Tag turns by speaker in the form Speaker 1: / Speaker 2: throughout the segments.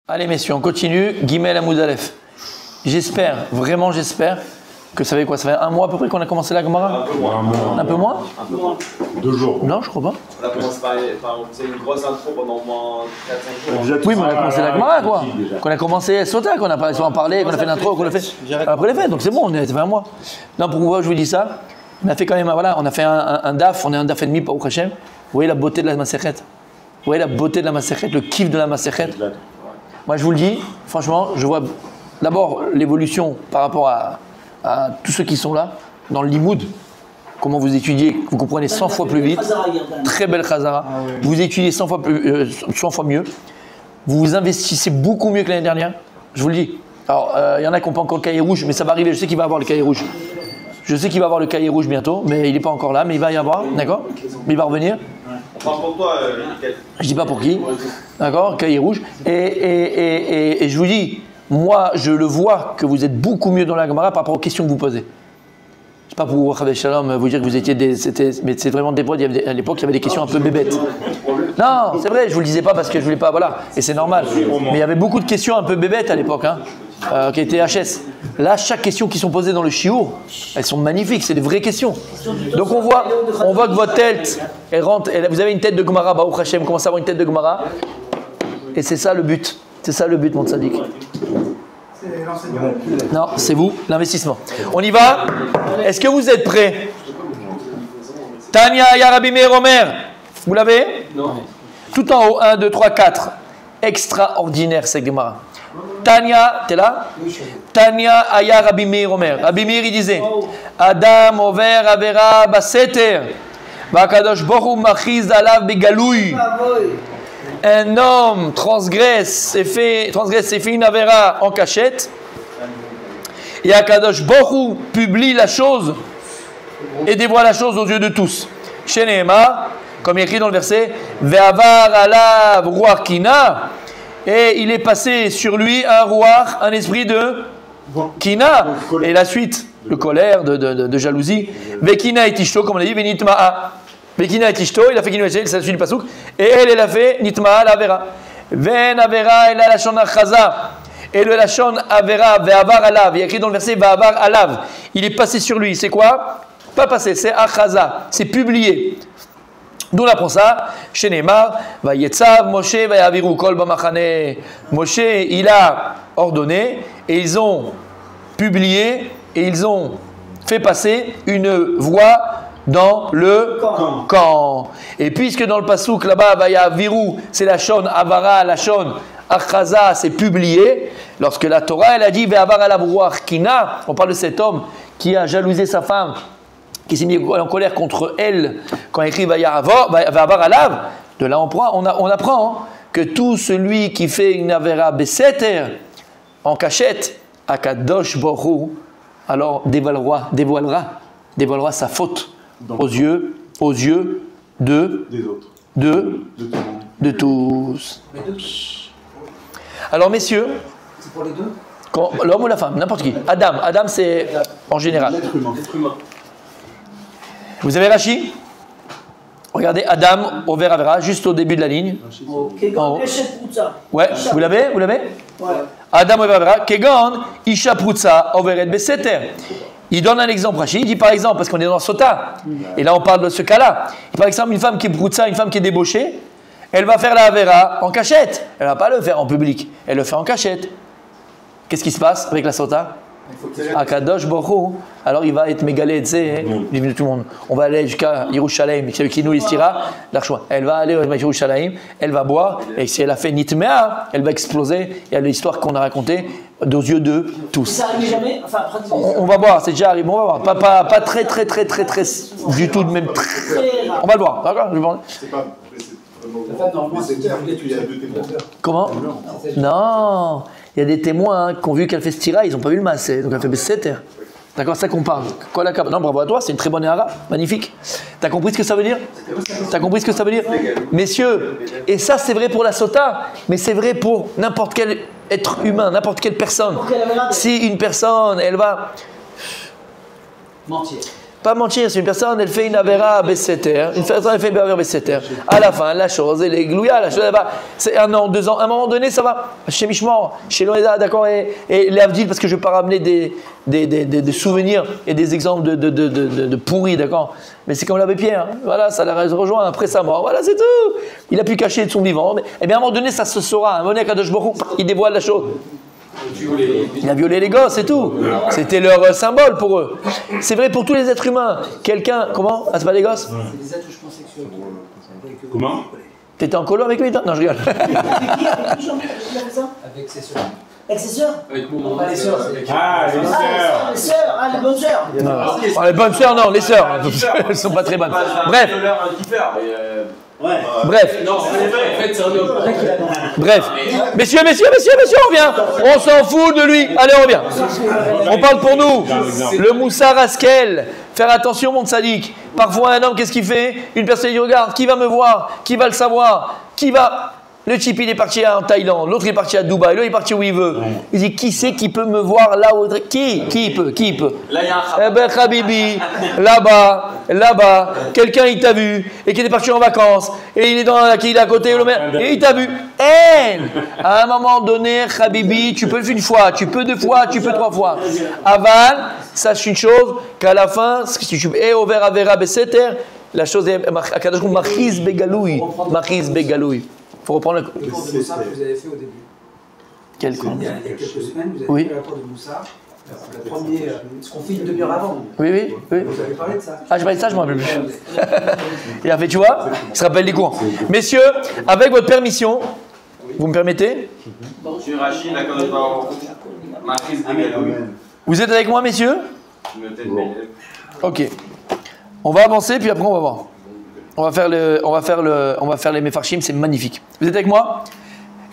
Speaker 1: Allez messieurs, on continue. Guimel Hamoud Aleph. J'espère, vraiment j'espère, que ça fait quoi? Ça fait un mois à peu près qu'on a commencé la Gemara? Un peu moins.
Speaker 2: 2 jours.
Speaker 1: Non, je crois pas.
Speaker 3: On a commencé par une grosse intro pendant au moins 4-5 jours.
Speaker 1: Oui, mais on a commencé la Gemara quoi. Qu'on a commencé Sota, qu'on a pas en parlé, qu'on a fait l'intro, qu'on l'a fait après les fêtes. Donc c'est bon, ça fait un mois. Non, pourquoi je vous dis ça? On a fait quand même, voilà, on a fait un daf, on est un daf et demi pour Hachem. Vous voyez la beauté de la Masechet? Vous voyez la beauté de la Masechet, le kiff de la Masechet? Moi je vous le dis, franchement, je vois d'abord l'évolution par rapport à tous ceux qui sont là, dans le limoud, comment vous étudiez, vous comprenez 100 fois plus vite, très belle Khazara, vous étudiez 100 fois mieux, vous vous investissez beaucoup mieux que l'année dernière, je vous le dis. Alors, il y en a qui n'ont pas encore le cahier rouge, mais ça va arriver, je sais qu'il va avoir le cahier rouge. Je sais qu'il va avoir le cahier rouge bientôt, mais il n'est pas encore là, mais il va y avoir, d'accord? Mais il va revenir.
Speaker 3: On parle pour toi, Mickaël.
Speaker 1: Je dis pas pour qui, d'accord? Cahier rouge. Et je vous dis, moi, je le vois que vous êtes beaucoup mieux dans la Gemara par rapport aux questions que vous posez. C'est pas pour Shalom vous dire que vous étiez mais c'est vraiment des potes. À l'époque, il y avait des questions un peu bébêtes. Non, c'est vrai, je vous le disais pas parce que je voulais pas, voilà, et c'est normal. Mais il y avait beaucoup de questions un peu bébêtes à l'époque, hein, qui étaient HS. Là, chaque question qui sont posées dans le shiur, elles sont magnifiques, c'est des vraies questions. Donc on voit que votre tête, elle rentre, vous avez une tête de Gemara, Baruch Hashem, commencez à avoir une tête de Gemara, et c'est ça le but. C'est ça le but, mon tzaddik. Non, c'est vous, l'investissement. On y va? Est-ce que vous êtes prêts? Tania Yarabi Meir Omer. Vous l'avez?
Speaker 3: Non.
Speaker 1: Tout en haut, 1, 2, 3, 4. Extraordinaire, cette Gemara. Tania, t'es là? Tania Aya Rabbi Meir Omer. Rabbi Meir, il disait Adam over Avera Baseter. Vakadosh Bohu Machiz Alav Begalouy. Un homme transgresse et fait une Avera en cachette. Et Akadosh Bohu publie la chose et dévoile la chose aux yeux de tous. Chez Nehema, comme il est écrit dans le verset, Ve'avar alav ruach kina, et il est passé sur lui un ruach, un esprit de kina, et la suite, le colère, de jalousie. Ve'kina et tishto, comme on a dit, ve'nitma'a. Ve'kina et tishto, il a fait kina et tishto, ça suit le pasouk, et elle a fait nitma'a l'avera. Ve'en avera el lashon achaza. Et le lashon avera ve'avar alav, il est écrit dans le verset ve'avar alav. Il est passé sur lui, c'est quoi? Pas passé, c'est achaza, c'est publié. D'où on apprend ça? Chez Neymar, Vayetzav Moshe Vayaviru Kol Bamachane. Moshe, il a ordonné et ils ont publié et ils ont fait passer une voix dans le camp. Et puisque dans le pasouk là-bas, Vayaviru, c'est la shon avara, la shon achaza, c'est publié. Lorsque la Torah, elle a dit Ve'avar alav ruach kina, on parle de cet homme qui a jalousé sa femme, qui s'est mis en colère contre elle quand il écrit Ve'avar alav. De là on apprend que tout celui qui fait une avera beseter en cachette, Akadosh Bohu, alors dévoilera sa faute aux yeux de tous. Alors messieurs,
Speaker 4: c'est pour les deux?
Speaker 1: L'homme ou la femme, n'importe qui. Adam c'est en général.
Speaker 2: L'être humain.
Speaker 1: Vous avez Rashi? Regardez Adam au vers Avera, juste au début de la ligne. En haut. Ouais, vous l'avez?
Speaker 4: Ouais.
Speaker 1: Adam au vers Avera, Kegon, Isha Prutza, Overet Beseter. Il donne un exemple, Rashi. Il dit par exemple, parce qu'on est dans Sota, et là on parle de ce cas-là. Par exemple, une femme qui est Prutza, une femme qui est débauchée, elle va faire la Avera en cachette. Elle ne va pas le faire en public, elle le fait en cachette. Qu'est-ce qui se passe avec la Sota? Akadosh Bohu, alors il va être mégalé, tu sais, il est tout le monde. On va aller jusqu'à Yerushalayim, qui nous istira, l'archoua. Elle va aller à Yerushalayim, elle va boire, et si elle a fait Nitmea, elle va exploser. Il y a l'histoire qu'on a racontée aux yeux de tous.
Speaker 4: Ça arrive jamais? Enfin,
Speaker 1: on va voir, c'est déjà arrivé, on va voir. Pas très du tout, même on va le voir, d'accord?
Speaker 2: C'est pas.
Speaker 1: Comment? Non, il y a des témoins qui ont vu qu'elle fait stira, ils n'ont pas vu le massé, donc elle fait Besseter. D'accord, c'est ça qu'on parle. Non, bravo à toi, c'est une très bonne éhara, magnifique. T'as compris ce que ça veut dire? Messieurs, et ça c'est vrai pour la Sota, mais c'est vrai pour n'importe quel être humain, n'importe quelle personne. Si une personne, elle va
Speaker 4: mentir.
Speaker 1: Pas mentir, c'est une personne, elle fait une avera besséter. Une personne, elle fait une avera besséter. À la fin, la chose, elle est glouia, la chose, elle va. C'est 1 an, 2 ans. À un moment donné, ça va. Chez Mishmor, chez l'Oeda, d'accord, et les Avdil, parce que je ne vais pas ramener des souvenirs et des exemples de pourris, d'accord. Mais c'est comme l'abbé Pierre. Hein. Voilà, ça l'a rejoint après sa mort. Voilà, c'est tout. Il a pu cacher de son vivant. Mais, eh bien, à un moment donné, ça se saura. Un moment donné, Kadosh Baruch Hu, il dévoile la chose. Il a violé les gosses, c'est tout. C'était leur symbole pour eux. C'est vrai pour tous les êtres humains. Quelqu'un, comment? Ah, c'est pas des gosses?
Speaker 4: C'est des attouchements sexuels.
Speaker 2: Comment?
Speaker 1: T'étais en colo avec lui? Non, je rigole.
Speaker 4: Avec qui? Avec ses soeurs. Avec ses soeurs?
Speaker 3: Avec mon
Speaker 4: Pas les sœurs.
Speaker 2: Ah, les sœurs.
Speaker 4: Les sœurs, ah, les bonnes sœurs.
Speaker 1: Non, les bonnes sœurs, non, les sœurs. Elles sont pas très bonnes. Bref. Bref.
Speaker 3: Non, c'est vrai, en fait, c'est un homme.
Speaker 1: Bref. Messieurs, on revient. On s'en fout de lui. Allez, on revient. On parle pour nous. Le Moussar Askel. Faire attention, mon tzaddik. Parfois, un homme, qu'est-ce qu'il fait? Une personne dit, regarde, qui va me voir? Qui va le savoir? Qui va... Le type, il est parti en Thaïlande, l'autre il est parti à Dubaï, l'autre il est parti où il veut. Il dit, qui c'est qui peut me voir là où... Qui peut?
Speaker 3: Là, il y a un
Speaker 1: Eh ben, Habibi, là-bas, quelqu'un il t'a vu, et qui est parti en vacances, et il est dans la quille à côté, et il t'a vu. À un moment donné, Habibi, tu peux le faire une fois, tu peux 2 fois, tu peux 3 fois. Aval, sache une chose, qu'à la fin, si tu es ouvert à Vera Besseter, la chose est Marchiz Begaloui. Marchiz Begaloui. Il faut reprendre le...
Speaker 4: Le cours de Moussar que vous avez fait au début.
Speaker 1: Quel cours?
Speaker 4: Il y a quelques semaines, vous avez
Speaker 1: Oui.
Speaker 4: fait la cours de Moussar. Le premier, ce qu'on fait une demi-heure avant.
Speaker 1: Oui.
Speaker 4: Vous avez parlé de ça.
Speaker 1: Ah, j'ai parlé de ça, je m'en rappelle plus. Il a fait, tu vois, il se rappelle des cours. Messieurs, avec votre permission, vous me permettez?
Speaker 3: Monsieur Rachid, la connaît pas. Matrice Begaloui.
Speaker 1: Vous êtes avec moi, messieurs? Ok. On va avancer, puis après on va voir. On va faire les mefarshim, c'est magnifique. Vous êtes avec moi?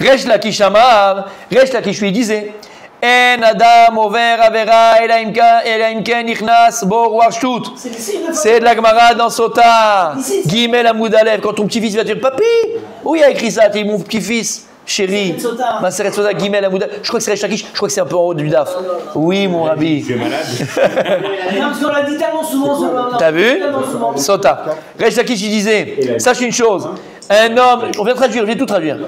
Speaker 1: Resh Lakish Amar, Resh Lakish lui disait, En Adam over Avera Elaimken Ichnas Bo Ruach Shtut. C'est de la Gemara dans Sota. Gimel Amoud Alev. Quand ton petit-fils va dire, Papi, où il a écrit ça? T'es mon petit-fils, chéri. Ma Seret Sota, Gimel Amoud Alev. Je crois que c'est Resh Lakish, je crois que c'est un peu en haut du DAF. Oui, mon rabbi.
Speaker 2: Tu es malade?
Speaker 4: Non, parce qu'on l'a dit tellement souvent.
Speaker 1: T'as vu? Sota. Resh Lakish, il disait, sache une chose, un homme, on vient traduire, je vais tout traduire.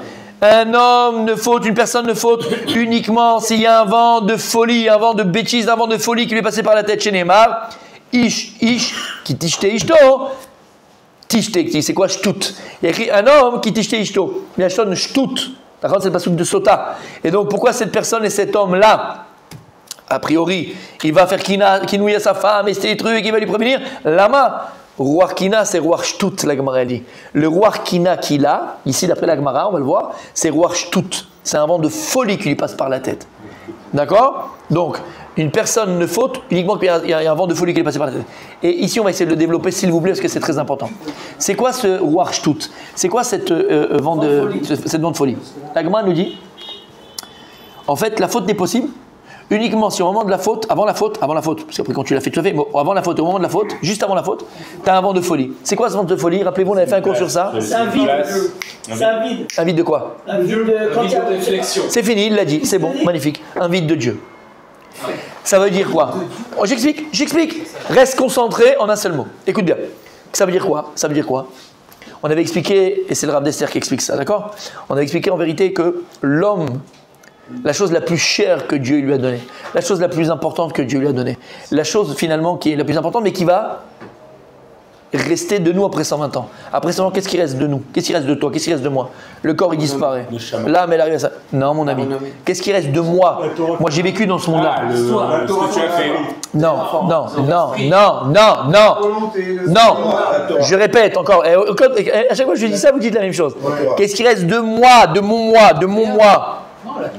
Speaker 1: Un homme ne faute, une personne ne faute uniquement s'il y a un vent de folie, un vent de bêtise, un vent de folie qui lui est passé par la tête chez Neymar. Ish, qui tishte ishto. Tishte, c'est quoi shtut? Il y a écrit un homme qui tishte ishto. Mais la ne shtut. D'accord, c'est le passage de Sota. Et donc pourquoi cette personne et cet homme-là, a priori, il va faire kinouï à sa femme et ces trucs, il va lui prévenir? Lama. Roi Kina, c'est Roi Shtut, la Gemara dit. Le Roi Kina qu'il a, ici d'après la Gemara, on va le voir, c'est Roi Shtut. C'est un vent de folie qui lui passe par la tête. D'accord? Donc, une personne ne faute uniquement qu'il y a un vent de folie qui lui passe par la tête. Et ici, on va essayer de le développer, s'il vous plaît, parce que c'est très important. C'est quoi ce Roi Shtut? C'est quoi cette vent de folie? La Gemara nous dit, en fait, la faute n'est possible uniquement si au moment de la faute, avant la faute, parce qu'après quand tu l'as fait, tu l'as fait, mais avant la faute, au moment de la faute, juste avant la faute, tu as un vent de folie. C'est quoi ce vent de folie? Rappelez-vous, on avait fait un cours sur ça.
Speaker 4: C'est un vide. C'est un vide.
Speaker 1: Un vide de quoi?
Speaker 4: Un vide de
Speaker 3: réflexion.
Speaker 1: C'est fini, il l'a dit, c'est bon, magnifique. Un vide de Dieu. Ça veut dire quoi? Oh, j'explique. Reste concentré en un seul mot. Écoute bien. Ça veut dire quoi? On avait expliqué, et c'est le Rav Dessler qui explique ça, d'accord? On avait expliqué en vérité que l'homme, la chose la plus chère que Dieu lui a donnée, la chose la plus importante que Dieu lui a donnée, la chose finalement qui est la plus importante, mais qui va rester de nous après 120 ans. Après 120 ans, qu'est-ce qui reste de nous? Qu'est-ce qui reste de toi? Qu'est-ce qui reste de moi? Le corps, il disparaît. L'âme, elle arrive à ça. Non, mon ami. Qu'est-ce qui reste de moi? Moi, j'ai vécu dans ce monde-là.
Speaker 2: Ce que tu as fait.
Speaker 1: Non. Je répète encore. À chaque fois que je dis ça, vous dites la même chose. Qu'est-ce qui reste de moi, de mon moi?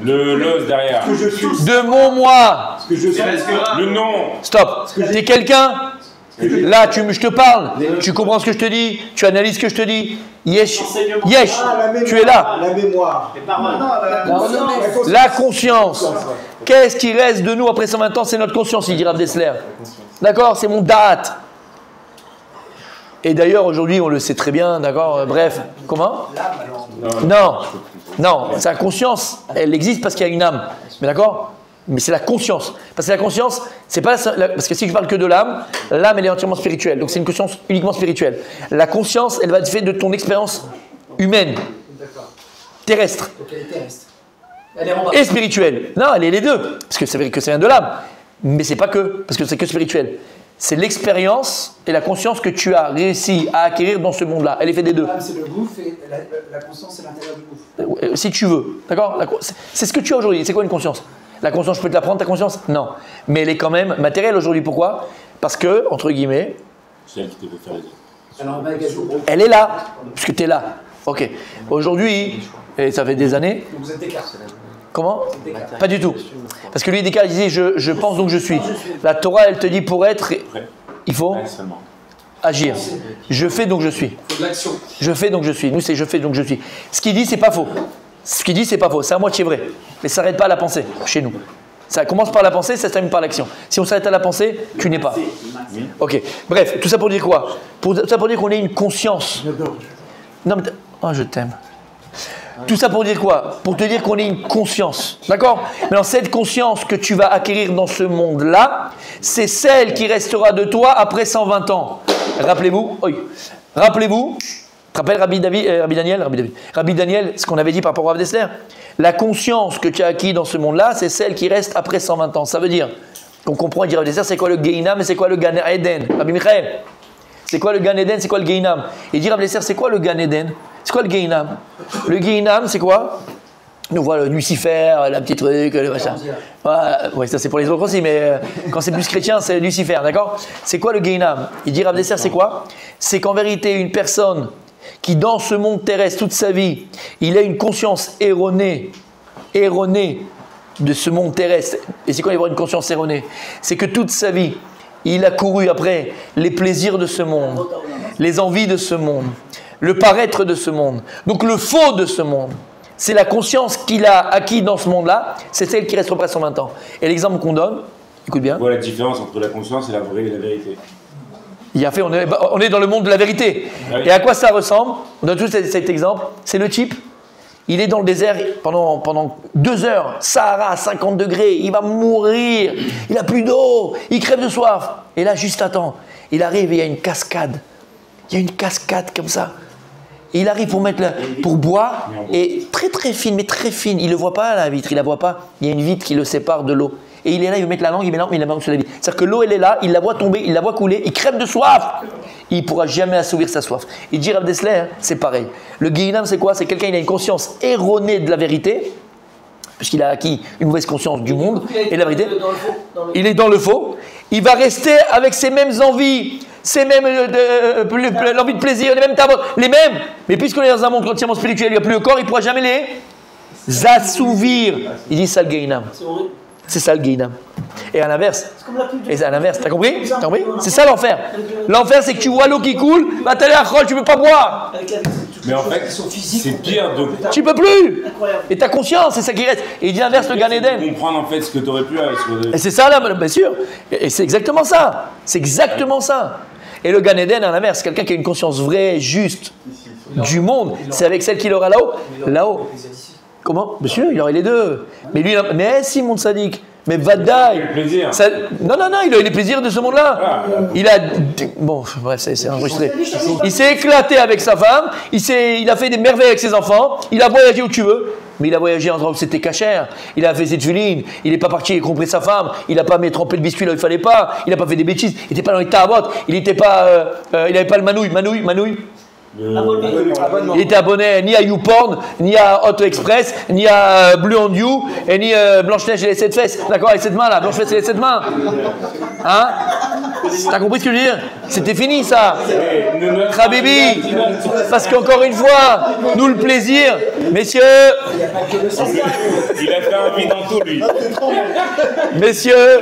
Speaker 2: L'os derrière.
Speaker 1: De mon moi.
Speaker 2: Le nom.
Speaker 1: Stop. T'es quelqu'un? Là, je te parle. Tu comprends ce que je te dis? Tu analyses ce que je te dis? Yesh. Tu es là.
Speaker 5: La mémoire.
Speaker 1: La conscience. Qu'est-ce qui reste de nous après 120 ans? C'est notre conscience, il dira Rav Dessler. D'accord? C'est mon da'at. Et d'ailleurs, aujourd'hui, on le sait très bien, d'accord? Bref. Comment? Non, sa conscience, elle existe parce qu'il y a une âme. Mais d'accord? Mais c'est la conscience. Parce que la conscience, c'est pas parce que si je parle que de l'âme, l'âme elle est entièrement spirituelle. Donc c'est une conscience uniquement spirituelle. La conscience, elle va être faite de ton expérience humaine, terrestre.
Speaker 4: Donc elle est terrestre. Elle est en bas.
Speaker 1: Et spirituelle. Non, elle est les deux. Parce que c'est vrai que ça vient de l'âme. Mais c'est pas que, parce que c'est que spirituel. C'est l'expérience et la conscience que tu as réussi à acquérir dans ce monde-là. Elle est faite des deux.
Speaker 4: L'âme, c'est le gouffre et la conscience, c'est l'intérieur du gouffre.
Speaker 1: Si tu veux. D'accord? C'est ce que tu as aujourd'hui. C'est quoi une conscience? La conscience, je peux te la prendre, ta conscience? Non. Mais elle est quand même matérielle aujourd'hui. Pourquoi? Parce que, entre guillemets,
Speaker 2: C'est elle qui te fait faire les autres.
Speaker 4: Alors, magasin.
Speaker 1: elle est là. Puisque tu es là. Ok. Aujourd'hui, et ça fait des années.
Speaker 4: Vous êtes Descartes.
Speaker 1: Comment?
Speaker 4: Descartes.
Speaker 1: Pas du tout. Parce que lui, Descartes, il disait je pense donc je suis. La Torah, elle te dit pour être, il faut
Speaker 2: Allez, seulement.
Speaker 1: agir. Je fais donc je suis.
Speaker 4: Il faut de l'action.
Speaker 1: Je fais donc je suis. Nous, c'est je fais donc je suis. Ce qu'il dit, c'est pas faux. Ce qu'il dit, c'est pas faux. C'est à moitié vrai. Mais ça s'arrête pas à la pensée chez nous. Ça commence par la pensée, ça se termine par l'action. Si on s'arrête à la pensée, tu n'es pas. Ok. Bref, tout ça pour dire quoi? Tout ça pour dire qu'on ait une conscience. Non, mais oh, je t'aime. Tout ça pour dire quoi? Pour te dire qu'on ait une conscience. D'accord? Mais cette conscience que tu vas acquérir dans ce monde-là, c'est celle qui restera de toi après 120 ans. Rappelez-vous, rappelez-vous, tu te rappelles Rabbi Daniel, ce qu'on avait dit par rapport à Rav Dessler? La conscience que tu as acquis dans ce monde-là, c'est celle qui reste après 120 ans. Ça veut dire qu'on comprend, il dit Rav Dessler, c'est quoi le Gehinam et c'est quoi le Gan Eden? Rabbi Michael, c'est quoi le Gan Eden, c'est quoi le Gehinam? Il dit Rav Dessler, c'est quoi le Gan Eden? C'est quoi le Gehinam? Le Gehinam, c'est quoi? Nous voilà Lucifer, la petite truc, le machin. Ouais, ça c'est pour les autres aussi, mais quand c'est plus chrétien, c'est Lucifer, d'accord? C'est quoi le Gehinam? Il dit Rav Dessler, c'est quoi? C'est qu'en vérité, une personne qui dans ce monde terrestre toute sa vie, il a une conscience erronée de ce monde terrestre. Et c'est quoi avoir une conscience erronée? C'est que toute sa vie, il a couru après les plaisirs de ce monde, les envies de ce monde, le paraître de ce monde, donc le faux de ce monde. C'est la conscience qu'il a acquis dans ce monde-là, c'est celle qui reste après 120 ans. Et l'exemple qu'on donne, écoute bien.
Speaker 2: Voilà la différence entre la conscience et la vraie et la vérité.
Speaker 1: Il a fait, on est dans le monde de la vérité.
Speaker 2: Ah oui.
Speaker 1: Et à quoi ça ressemble? On donne tous cet exemple. C'est le type, il est dans le désert pendant 2 heures, Sahara à 50 degrés, il va mourir, il n'a plus d'eau, il crève de soif. Et là, juste attends, il arrive et il y a une cascade. Il y a une cascade comme ça. Et il arrive pour boire, et très très fine, mais très fine. Il ne le voit pas la vitre, il ne la voit pas. Il y a une vitre qui le sépare de l'eau. Et il est là, il veut mettre la langue, il met la langue, mais il la met sur la vitre. C'est-à-dire que l'eau, elle est là, il la voit tomber, il la voit couler, il crève de soif. Il ne pourra jamais assouvir sa soif. Et dit Rav Dessler, c'est pareil. Le Gehinam, c'est quoi? C'est quelqu'un qui a une conscience erronée de la vérité, puisqu'il a acquis une mauvaise conscience du monde et de la vérité. Il est dans le faux. Il va rester avec ses mêmes envies, ces mêmes l'envie de plaisir, les mêmes tabots, les mêmes. Mais puisqu'on est dans un monde entièrement spirituel, il n'y a plus le corps, il ne pourra jamais les assouvir. Il dit ça le Gehinam. C'est ça le Gehinam. Et à l'inverse, t'as compris? C'est ça l'enfer. L'enfer, c'est que tu vois l'eau qui coule, bah t'as l'air à tu peux pas boire.
Speaker 2: Mais en fait, c'est pire de
Speaker 1: Tu peux plus. Et ta conscience, c'est ça qui reste. Et il dit l'inverse, le Gan Eden.
Speaker 2: comprendre en fait ce que tu aurais pu avec ce que
Speaker 1: Et c'est ça là, bien sûr. Et c'est exactement ça. C'est exactement ça. Et le Gan Eden, à l'inverse, quelqu'un qui a une conscience vraie, juste du monde, c'est avec celle qu'il aura là-haut. Là-haut. Comment? Monsieur, il aurait les deux. Mais lui, mais si, mon sadique. Mais Vadaï.
Speaker 2: plaisir.
Speaker 1: Non, il a eu les plaisirs de ce monde-là. Il a. Bon, bref, c'est enregistré. Il s'est éclaté avec sa femme. Il a fait des merveilles avec ses enfants. Il a voyagé où tu veux. Mais il a voyagé en endroit où c'était cachère. Il a fait ses tefilines. Il n'est pas parti écromprer sa femme. Il n'a pas mis trempé le biscuit là où il ne fallait pas. Il n'a pas fait des bêtises. Il n'était pas dans les tabotes. Il n'était pas. Il n'avait pas le manouille. Il était abonné ni à YouPorn, ni à Hot Express, ni à Blue on You, et ni Blanche-Neige et les 7 fesses. D'accord, avec 7 mains là, Blanche-Neige et les 7 mains. Hein? T'as compris ce que je veux dire? C'était fini ça. Habibi. Parce qu'encore une fois, nous le plaisir, messieurs.
Speaker 2: Il a fait un vide en tout, lui.
Speaker 1: Messieurs,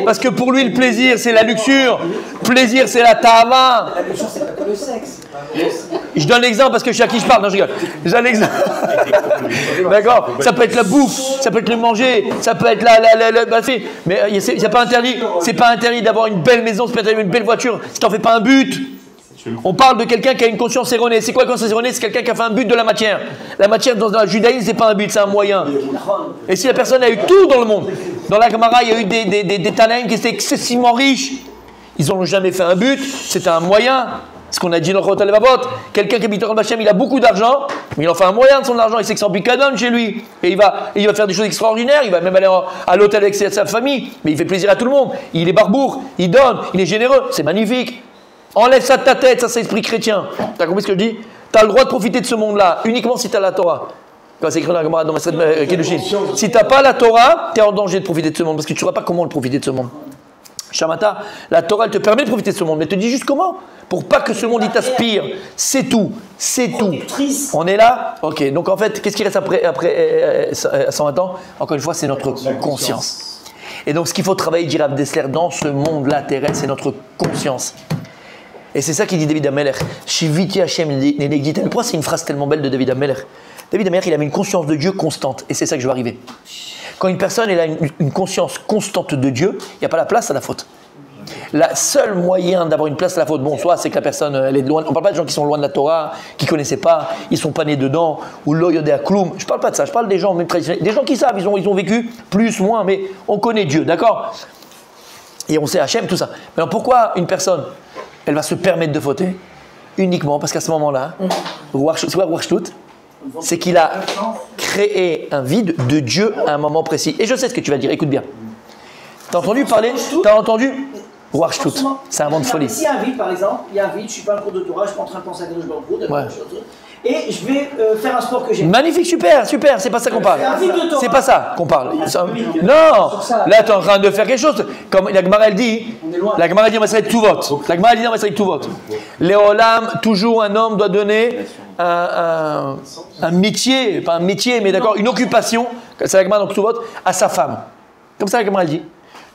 Speaker 1: parce que pour lui le plaisir c'est la luxure, plaisir c'est la tama.
Speaker 4: La luxure, c'est pas que le sexe.
Speaker 1: Je donne l'exemple parce que je sais à qui je parle, non je rigole. Je donne l'exemple. D'accord? Ça peut être la bouffe, ça peut être le manger, ça peut être mais il n'y a pas interdit, c'est pas interdit d'avoir une belle maison, c'est pas interdit d'avoir une belle voiture, si t'en fais pas un but. On parle de quelqu'un qui a une conscience erronée. C'est quoi la conscience erronée? C'est quelqu'un qui a fait un but de la matière. La matière dans le judaïsme, c'est pas un but, c'est un moyen. Et si la personne a eu tout dans le monde, dans la Gemara, il y a eu des Tanaïm qui étaient excessivement riches. Ils n'ont jamais fait un but, c'était un moyen. Ce qu'on a dit dans le Chot Levavot, quelqu'un qui habite au Hachem, il a beaucoup d'argent, mais il en fait un moyen de son argent, il sait que c'est en picadon chez lui. Et il va faire des choses extraordinaires, il va même aller à l'hôtel avec sa famille, mais il fait plaisir à tout le monde. Il est barbour, il donne, il est généreux, c'est magnifique. Enlève ça de ta tête, ça c'est l'esprit chrétien. Tu as compris ce que je dis? Tu as le droit de profiter de ce monde-là, uniquement si tu as la Torah. Quand c'est écrit dans la Gemara, dans Maseret Kedushin. Si tu n'as pas la Torah, tu es en danger de profiter de ce monde, parce que tu ne sauras pas comment le profiter de ce monde. Shamata, la Torah elle te permet de profiter de ce monde, mais elle te dit juste comment? Pour pas que ce monde il t'aspire. C'est tout. C'est tout. On est là? Ok. Donc en fait, qu'est-ce qui reste après 120 ans? Encore une fois, c'est notre conscience. Et donc ce qu'il faut travailler, dit Rav Dessler, dans ce monde-là terrestre, c'est notre conscience. Et c'est ça qu'il dit David Amelech. Shiviti Hashem Nenegdit. Pourquoi c'est une phrase tellement belle de David Amelech? David Amelech, il avait une conscience de Dieu constante. Et c'est ça que je vais arriver. Quand une personne elle a une conscience constante de Dieu, il n'y a pas la place à la faute. Le seul moyen d'avoir une place à la faute, bon, soit c'est que la personne elle est loin. On ne parle pas de gens qui sont loin de la Torah, qui ne connaissaient pas, ils ne sont pas nés dedans, ou l'oyodé à Kloum. Je ne parle pas de ça, je parle des gens même traditionnels, des gens qui savent, ils ont vécu plus, moins, mais on connaît Dieu, d'accord? Et on sait Hachem, tout ça. Mais alors pourquoi une personne, elle va se permettre de fauter? Uniquement parce qu'à ce moment-là, c'est quoi Ruach Shtut? C'est qu'il a créé un vide de Dieu à un moment précis. Et je sais ce que tu vas dire, écoute bien. T'as entendu parler? T'as entendu Ruach Shtut? C'est un vent de folie.
Speaker 4: S'il y a un vide, par exemple, il y a un vide, je ne suis pas en cours de Torah, je ne suis pas en train de penser à quelque chose
Speaker 1: Ouais.
Speaker 4: et je vais faire un sport que j'aime.
Speaker 1: Magnifique, super, c'est pas ça qu'on parle. C'est pas ça qu'on parle. Non, là tu es en train de faire quelque chose. Comme la Gemara elle dit, la Gemara dit, Maseret Tuvot. La Gemara dit dans Maseret Tuvot. Léolam, toujours un homme doit donner un métier, pas un métier, mais d'accord, une occupation, c'est la Gemara dans Tuvot, à sa femme. Comme ça la Gemara elle dit.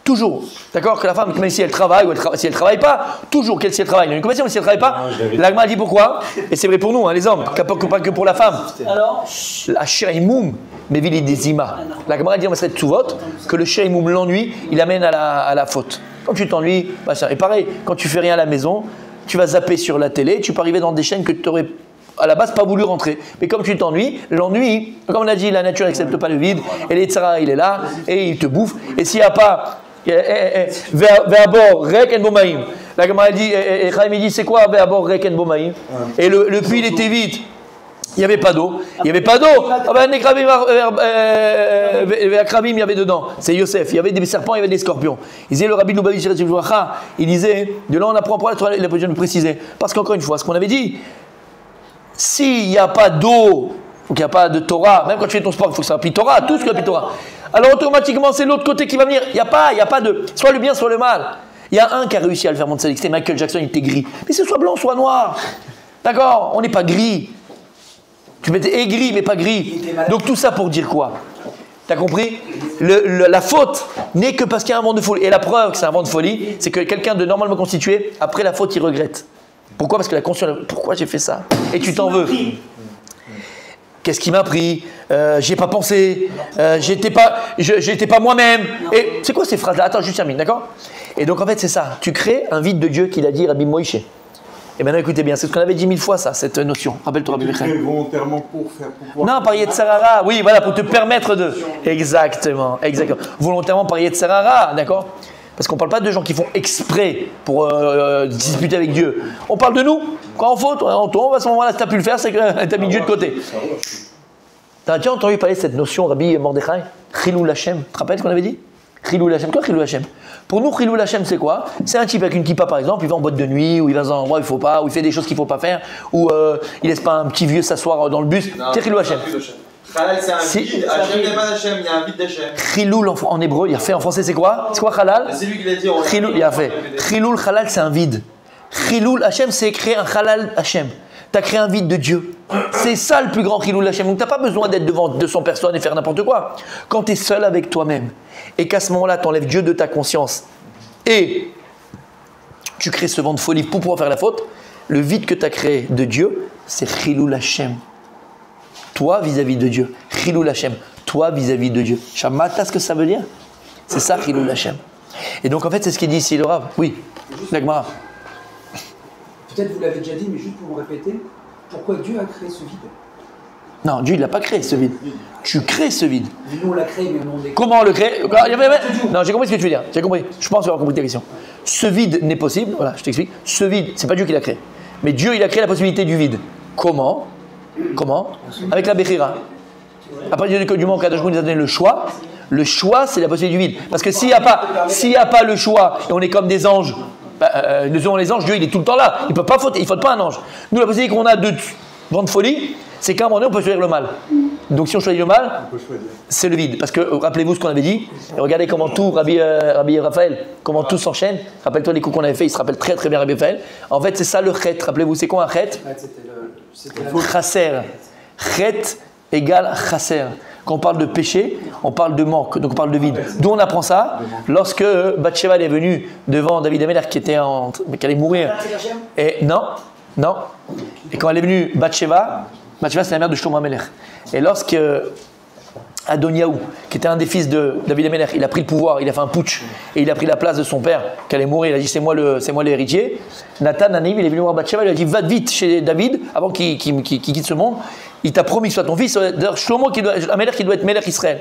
Speaker 1: Toujours, d'accord, que la femme, même si elle travaille ou si elle ne travaille pas, toujours si elle travaille, il y a une occupation, mais si elle ne travaille pas, l'Agma dit pourquoi, et c'est vrai pour nous, hein, les hommes, pas que pour la femme. Alors, la Sheimoum, mais vili des ima. L'Agma dit, on va se Tuvot, que le Sheimoum, l'ennui, il amène à la faute. Quand tu t'ennuies, bah ça. Et pareil, quand tu fais rien à la maison, tu vas zapper sur la télé, tu peux arriver dans des chaînes que tu n'aurais à la base pas voulu rentrer. Mais comme tu t'ennuies, l'ennui, comme on a dit, la nature n'accepte pas le vide, et les tzara, il est là, et il te bouffe, et s'il n'y a pas. Ve'abor rek en bomaïm. La Gemara dit, Chaim dit, c'est quoi ve'abor rek en bomaïm? Et le puits il était vide. Il n'y avait pas d'eau. Il n'y avait pas d'eau. Ah ben, Akrabim, il y avait dedans. C'est Yosef. Il y avait des serpents, il y avait des scorpions. Il disait, le rabbi Lubavitch, il disait, de là on apprend pourquoi la position de préciser. Parce qu'encore une fois, ce qu'on avait dit, s'il n'y a pas d'eau, il n'y a pas de Torah, même quand tu fais ton sport, il faut que ça applique Torah, tout ce qui applique Torah. Alors automatiquement, c'est l'autre côté qui va venir. Il n'y a pas de soit le bien, soit le mal. Il y a un qui a réussi à le faire, mon tzaddik, c'était Michael Jackson, il était gris. Mais c'est soit blanc, soit noir. D'accord? On n'est pas gris. Tu mettais gris, mais pas gris. Donc tout ça pour dire quoi? T'as compris? La faute n'est que parce qu'il y a un vent de folie. Et la preuve que c'est un vent de folie, c'est que quelqu'un de normalement constitué, après la faute, il regrette. Pourquoi? Parce que la conscience, pourquoi j'ai fait ça? Et tu t'en veux. Qu'est-ce qui m'a pris? J'ai pas pensé. J'étais pas moi-même. Et c'est quoi ces phrases-là? Attends, je termine, d'accord? Et donc en fait, c'est ça. Tu crées un vide de Dieu qu'il a dit Rabbi Moïse. Et maintenant, écoutez bien, c'est ce qu'on avait dit 1000 fois, ça, cette notion. Rappelle-toi, Rabbi Michael.
Speaker 5: Volontairement pour pouvoir.
Speaker 1: Non, par Yetzarara. Oui, voilà, pour te permettre de. Exactement. Volontairement par Yetzarara, d'accord? Parce qu'on ne parle pas de gens qui font exprès pour disputer avec Dieu. On parle de nous. Quand on faute, on tombe. À ce moment-là, si tu n'as pu le faire, c'est que tu as mis Dieu de côté. Tu as déjà entendu parler de cette notion, Rabbi Mordechai? Chilul Hashem. Tu te rappelles ce qu'on avait dit? Chilul Hashem. Quoi, Chilul Hashem? Pour nous, Chilul Hashem, c'est quoi? C'est un type avec une kippa, par exemple, il va en boîte de nuit, ou il va dans un endroit où il ne faut pas, où il fait des choses qu'il ne faut pas faire, ou il ne laisse pas un petit vieux s'asseoir dans le bus. C'est Chilul Hashem.
Speaker 3: Halal, c'est un vide. Hachem n'est pas d'Hachem, il y a un vide d'Hachem.
Speaker 1: Chilul en hébreu, il a fait en français, c'est quoi? C'est quoi halal?
Speaker 3: C'est lui qui l'a dit.
Speaker 1: Chilul, il a fait. Chilul halal, c'est un vide. Chilul Hachem, c'est créer un halal Hachem. Tu as créé un vide de Dieu. C'est ça le plus grand Chilul Hachem. Donc tu n'as pas besoin d'être devant 200 personnes et faire n'importe quoi. Quand tu es seul avec toi-même et qu'à ce moment-là, tu enlèves Dieu de ta conscience et tu crées ce vent de folie pour pouvoir faire la faute, le vide que tu as créé de Dieu, c'est Chilul Hachem. Toi vis-à-vis de Dieu. Chilul Hashem. Toi vis-à-vis de Dieu. Shamata, ce que ça veut dire? C'est ça, Chilul Hashem. Et donc, en fait, c'est ce qu'il dit ici, le Rav. Oui, l'Agmara.
Speaker 4: Peut-être vous l'avez déjà dit, mais juste pour me répéter, pourquoi Dieu a créé ce vide?
Speaker 1: Non, Dieu, il n'a pas créé ce vide. Tu crées ce vide.
Speaker 4: Nous, on l'a créé, mais on est...
Speaker 1: Comment on le crée? Non, j'ai compris ce que tu veux dire. J'ai compris. Je pense avoir compris ta question. Ce vide n'est possible. Voilà, je t'explique. Ce vide, c'est pas Dieu qui l'a créé. Mais Dieu, il a créé la possibilité du vide. Comment? Avec la Bechira. Après, du moment qu'Akadosh nous a donné le choix, c'est la possibilité du vide. Parce que s'il n'y a pas le choix, et on est comme des anges, nous sommes les anges, Dieu, il est tout le temps là. Il ne peut pas fauter, il ne faute pas un ange. Nous, la possibilité qu'on a de grande folie, c'est qu'à un moment donné, on peut choisir le mal. Donc si on choisit le mal, c'est le vide. Parce que, rappelez-vous ce qu'on avait dit, et regardez comment tout, Rabbi Raphaël, comment tout s'enchaîne. Rappelle-toi les coups qu'on avait fait, il se rappelle très très bien Rabbi Raphaël. En fait, c'est ça le chet. Rappelez-vous, c'est quoi un chet? Chasser. Chet égale chasser. Quand on parle de péché, on parle de manque, donc on parle de vide. D'où on apprend ça? Lorsque Bathsheba est venue devant David Améler qui allait mourir. Et non. Et quand elle est venue, Bathsheba c'est la mère de Shlomo Améler. Et lorsque Adoniaou, qui était un des fils de David Améler, il a pris le pouvoir, il a fait un putsch et il a pris la place de son père, qui allait mourir, il a dit c'est moi l'héritier. Nathan, Anaïm, il est venu voir Bathsheba, il lui a dit va vite chez David avant qu'il quitte ce monde. Il t'a promis que ce soit ton fils, Shlomo Améler qui doit être Mélech Israël.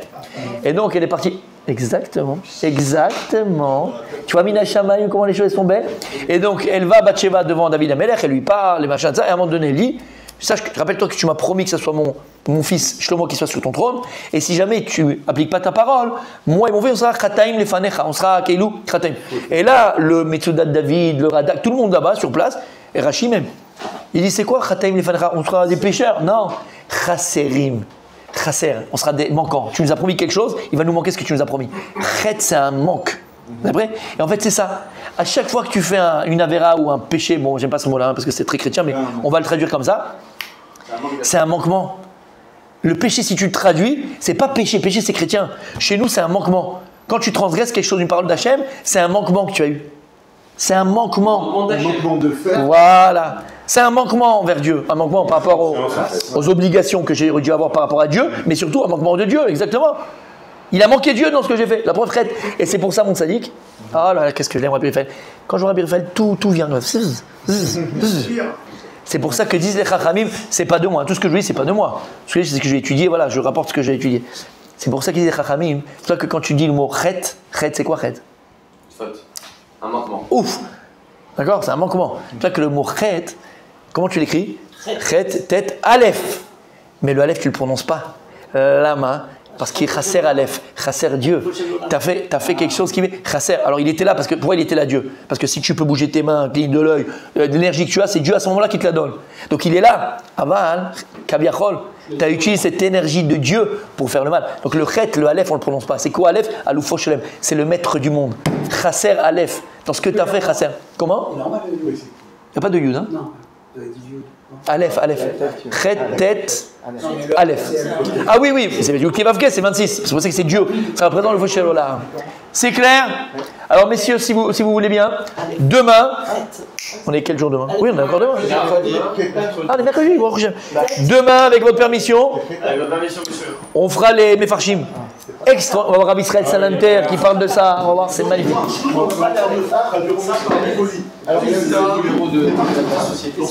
Speaker 1: Et donc elle est partie. Exactement. Tu vois, Mina Shamayim, comment les choses sont belles. Et donc elle va Bathsheba devant David Améler, elle lui parle, les machins de ça, et à un moment donné, elle dit rappelle-toi que tu m'as promis que ce soit mon fils Shlomo qui soit sur ton trône, et si jamais tu appliques pas ta parole, moi et mon fils, on sera Khataim Lefanecha, on sera Keilou Khataim. Et là, le Metsudat David, le Radak, tout le monde là-bas sur place, et Rashi même, il dit c'est quoi Khataim Lefanecha? On sera des pécheurs? Non, Chasserim. Chasser, on sera des manquants. Tu nous as promis quelque chose, il va nous manquer ce que tu nous as promis. Chet, c'est un manque. D'après? Et en fait, c'est ça. À chaque fois que tu fais une avéra ou un péché, bon, j'aime pas ce mot-là parce que c'est très chrétien, mais on va le traduire comme ça. C'est un manquement. Le péché, si tu le traduis, c'est pas péché. Péché, c'est chrétien. Chez nous, c'est un manquement. Quand tu transgresses quelque chose d'une parole d'Hachem, c'est un manquement que tu as eu. C'est un manquement.
Speaker 5: Un manquement de faire.
Speaker 1: Voilà. C'est un manquement envers Dieu. Un manquement par rapport aux obligations que j'ai dû avoir par rapport à Dieu, mais surtout un manquement de Dieu, exactement. Il a manqué Dieu dans ce que j'ai fait, la preuve faite. Et c'est pour ça, mon sadique. Oh là là, qu'est-ce que je l'aime, Rabbi Raphaël. Quand je vois Rabbi Raphaël, tout vient. C'est pour ça que disent les Chachamim, c'est pas de moi. Tout ce que je dis, c'est pas de moi. C'est ce que j'ai étudié, voilà, je rapporte ce que j'ai étudié. C'est pour ça qu'ils disent les Chachamim. C'est pour ça que quand tu dis le mot chet, c'est quoi chet?
Speaker 3: Faute. Un manquement.
Speaker 1: Ouf. D'accord, c'est un manquement. C'est pour ça que le mot chet, comment tu l'écris? Chet, tête, aleph. Mais le aleph, tu le prononces pas. Lama. Parce qu'il est chasser Aleph, chasser Dieu. Tu as fait quelque chose qui est chasser. Alors il était là, parce que pourquoi il était là Dieu? Parce que si tu peux bouger tes mains, cligne de l'œil, l'énergie que tu as, c'est Dieu à ce moment-là qui te la donne. Donc il est là. Aval, Kabiachol, tu as utilisé cette énergie de Dieu pour faire le mal. Donc le chet, le Aleph, on ne le prononce pas. C'est quoi Aleph? Aloufo Shelem. C'est le maître du monde. Chasser Aleph. Dans ce que tu as fait, chasser. Comment? Il n'y a pas de Yud, hein? Non. Aleph. Chet, tête, Aleph. Ah oui, c'est Yud Kevavke, c'est 26. C'est pour ça que c'est Dieu. Ça représente le Foshelola. C'est clair? Alors, messieurs, si vous voulez bien, demain, on est quel jour demain? Oui, on est encore demain. Ah, on est mercredi, bon, demain, avec votre permission, on fera les Mefarshim. Extra, on va voir Rabbi Israël Salanter qui parle de ça. On va voir, c'est magnifique.
Speaker 6: Alors, il y a le numéro de la société.